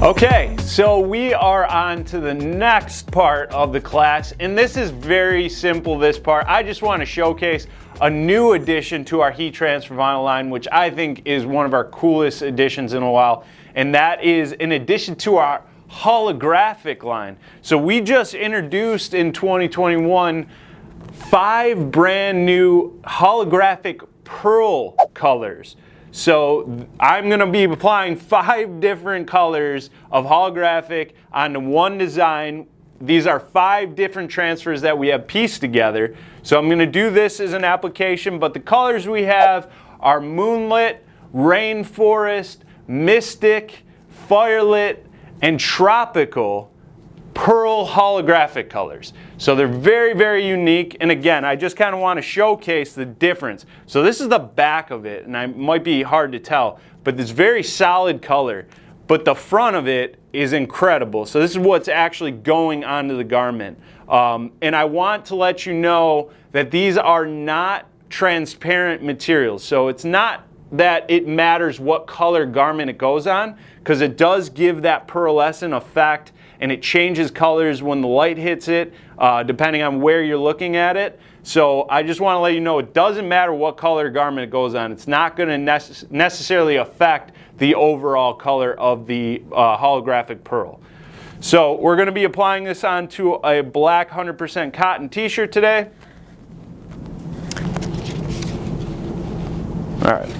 Okay, so we are on to the next part of the class, and this is very simple, this part. I just want to showcase a new addition to our heat transfer vinyl line, which I think is one of our coolest additions in a while, and that is in addition to our holographic line. So we just introduced in 2021 5 brand new holographic pearl colors. So I'm going to be applying 5 different colors of holographic onto one design. These are 5 different transfers that we have pieced together. So I'm going to do this as an application, but the colors we have are Moonlit, Rainforest, Mystic, Firelit, and Tropical pearl holographic colors. So they're very, very unique, and again, I just kind of want to showcase the difference. So this is the back of it, and it might be hard to tell, but it's very solid color, but the front of it is incredible. So this is what's actually going onto the garment. And I want to let you know that these are not transparent materials. So it's not that it matters what color garment it goes on, because it does give that pearlescent effect, and it changes colors when the light hits it, depending on where you're looking at it. So I just want to let you know it doesn't matter what color garment it goes on. It's not going to necessarily affect the overall color of the holographic pearl. So we're going to be applying this onto a black 100% cotton t-shirt today. All right.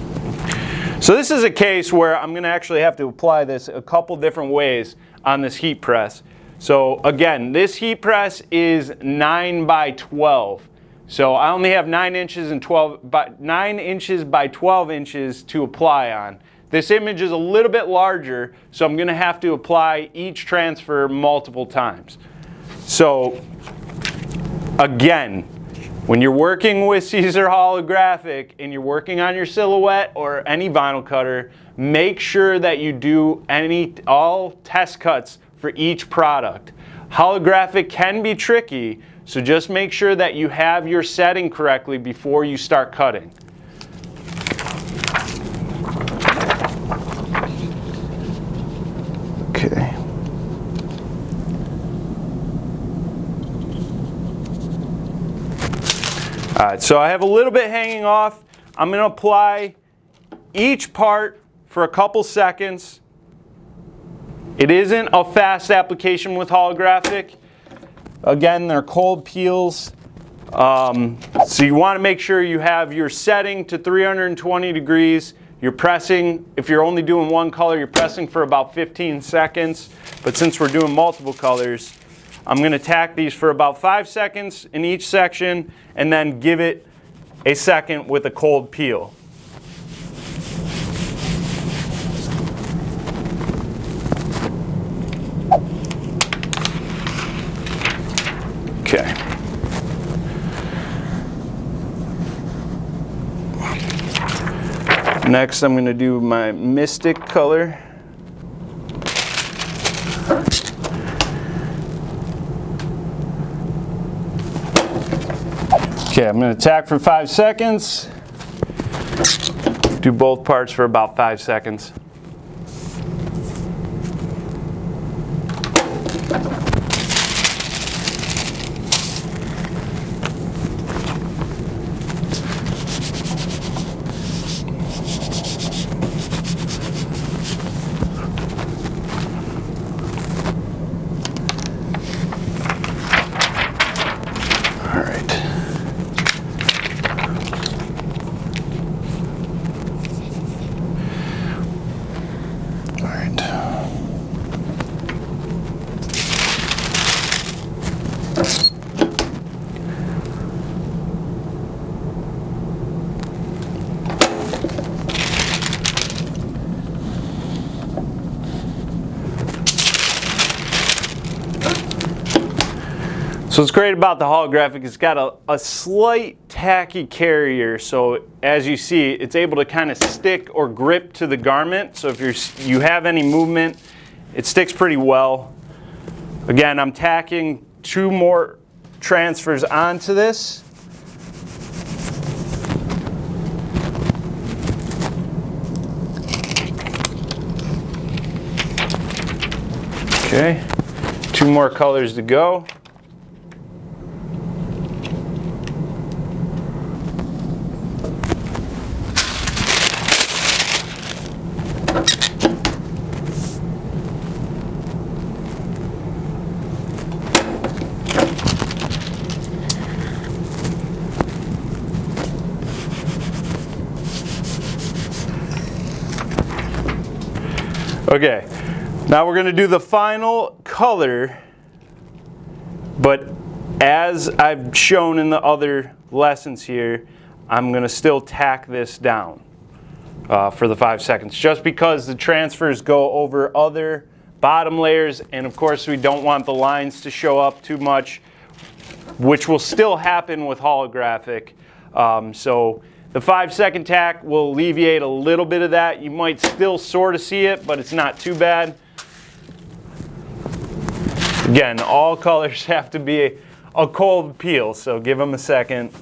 So this is a case where I'm going to actually have to apply this a couple different ways on this heat press. So again, this heat press is 9 by 12. So I only have 9 inches by 12 inches to apply on. This image is a little bit larger, so I'm going to have to apply each transfer multiple times. So again, when you're working with Siser Holographic and you're working on your silhouette or any vinyl cutter, make sure that you do all test cuts for each product. Holographic can be tricky, so just make sure that you have your setting correctly before you start cutting. Okay. Alright, so I have a little bit hanging off. I'm going to apply each part for a couple seconds. It isn't a fast application with holographic. Again, they're cold peels. So you want to make sure you have your setting to 320 degrees. You're pressing, if you're only doing one color, you're pressing for about 15 seconds. But since we're doing multiple colors, I'm going to tack these for about 5 seconds in each section and then give it a second with a cold peel. Okay. Next, I'm going to do my Mystic color. Okay, I'm going to tack for 5 seconds. Do both parts for about 5 seconds. So what's great about the holographic, it's got a slight tacky carrier, so as you see, it's able to kind of stick or grip to the garment. So if you have any movement, it sticks pretty well. Again, I'm tacking 2 more transfers onto this. Okay, 2 more colors to go. Okay, now we're going to do the final color, but as I've shown in the other lessons here, I'm going to still tack this down for the 5 seconds, just because the transfers go over other bottom layers, and of course we don't want the lines to show up too much, which will still happen with holographic. So the 5-second tack will alleviate a little bit of that. You might still sort of see it, but it's not too bad. Again, all colors have to be a cold peel, so give them a second.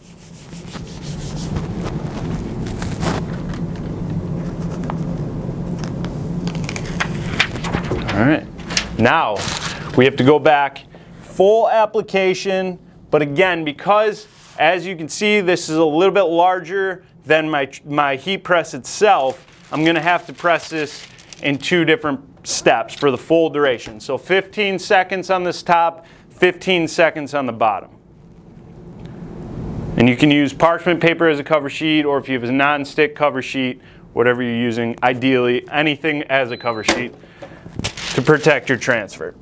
All right, now we have to go back, full application, but again, because as you can see, this is a little bit larger than my heat press itself, I'm going to have to press this in 2 different steps for the full duration. So 15 seconds on this top, 15 seconds on the bottom. And you can use parchment paper as a cover sheet, or if you have a non-stick cover sheet, whatever you're using, ideally anything as a cover sheet to protect your transfer.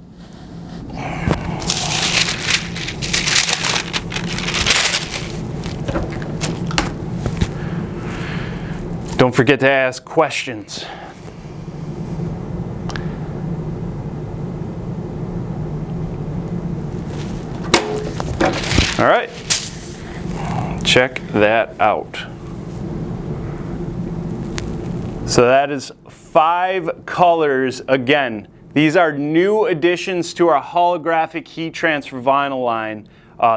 Don't forget to ask questions. All right, check that out. So that is 5 colors. Again, these are new additions to our holographic heat transfer vinyl line.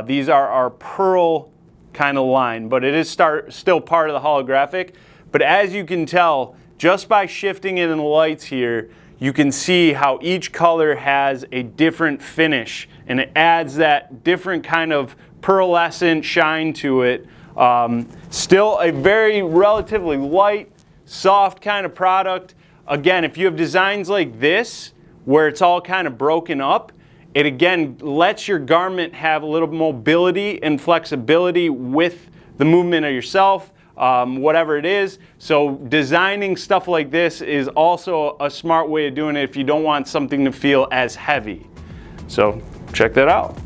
These are our pearl kind of line, but it is still part of the holographic. But as you can tell, just by shifting it in the lights here, you can see how each color has a different finish, and it adds that different kind of pearlescent shine to it. Still a very relatively light, soft kind of product. Again, if you have designs like this, where it's all kind of broken up, it again lets your garment have a little mobility and flexibility with the movement of yourself. Whatever it is. So designing stuff like this is also a smart way of doing it if you don't want something to feel as heavy. So check that out.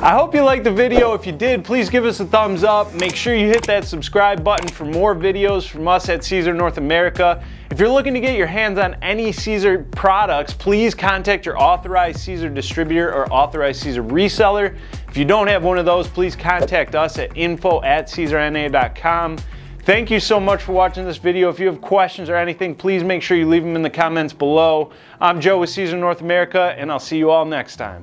I hope you liked the video. If you did, please give us a thumbs up. Make sure you hit that subscribe button for more videos from us at Siser North America. If you're looking to get your hands on any Siser products, please contact your authorized Siser distributor or authorized Siser reseller. If you don't have one of those, please contact us at info@siserna.com. Thank you so much for watching this video. If you have questions or anything, please make sure you leave them in the comments below. I'm Joe with Siser North America, and I'll see you all next time.